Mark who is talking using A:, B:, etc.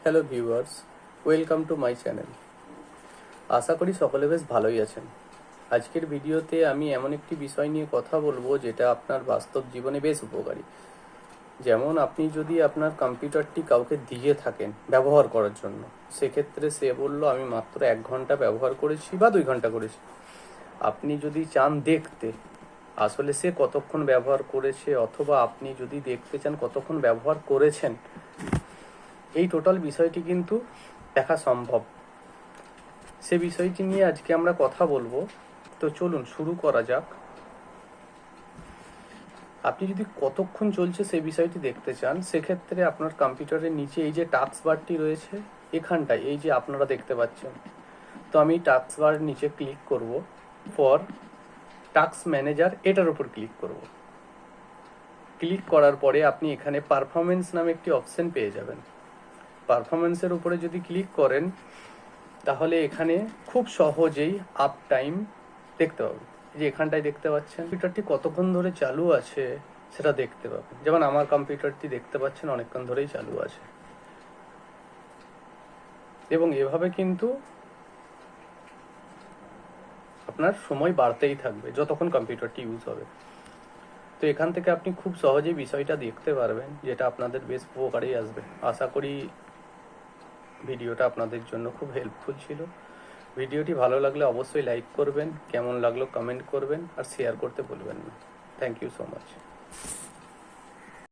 A: Hello viewers, welcome to my channel. আশা করি সকলে বেশ ভালোই আছেন। আজকের ভিডিওতে আমি এমন একটি বিষয় নিয়ে কথা বলবো যেটা আপনার বাস্তব জীবনে বেশ উপকারী। যেমন আপনি যদি আপনার কম্পিউটারটি কাউকে দিয়ে থাকেন ব্যবহার করার জন্য, সেক্ষেত্রে সে বলল আমি মাত্র 1 ঘন্টা ব্যবহার করেছি বা 2 ঘন্টা করেছি। আপনি যদি চান দেখতে আসলে সে কতক্ষণ ব্যবহার করেছে, অথবা আপনি যদি দেখতে চান কতক্ষণ ব্যবহার করেছেন, এই টোটাল বিষয়টি কিন্তু দেখা সম্ভব। সে বিষয়টি নিয়ে আজকে আমরা কথা বলবো। তো চলুন শুরু করা যাক। আপনি যদি কতক্ষণ চলছে সেই বিষয়টি দেখতে চান, সেক্ষেত্রে আপনার কম্পিউটারের নিচে এই যে টাস্ক বারটি রয়েছে, এখানটায় এই যে আপনারা দেখতে পাচ্ছেন, তো আমি টাস্ক বার নিচে ক্লিক করব, ফর টাস্ক ম্যানেজার এটার উপর ক্লিক করব। ক্লিক করার পরে আপনি এখানে পারফরমেন্স নামে একটি অপশন পেয়ে যাবেন। পারফরমেন্সের উপরে যদি ক্লিক করেন, তাহলে এখানে খুব সহজেই আপ টাইম দেখতে পাবেন। যে এখানটায় দেখতে পাচ্ছেন কম্পিউটারটি কতক্ষণ ধরে চালু আছে সেটা দেখতে পাবেন। যেমন আমার কম্পিউটারটি দেখতে পাচ্ছেন অনেকক্ষণ ধরেই চালু আছে, এবং এভাবে কিন্তু আপনার সময় বাড়তেই থাকবে যতক্ষণ কম্পিউটারটি ইউজ হবে। তো এখান থেকে আপনি খুব সহজেই বিষয়টা দেখতে পারবেন, যেটা আপনাদের বেশ উপকারেই আসবে। আশা করি ভিডিওটা আপনাদের জন্য খুব হেল্পফুল ছিল। ভিডিওটি ভালো লাগলে অবশ্যই লাইক করবেন, কেমন লাগলো কমেন্ট করবেন, আর শেয়ার করতে ভুলবেন না। Thank you so much.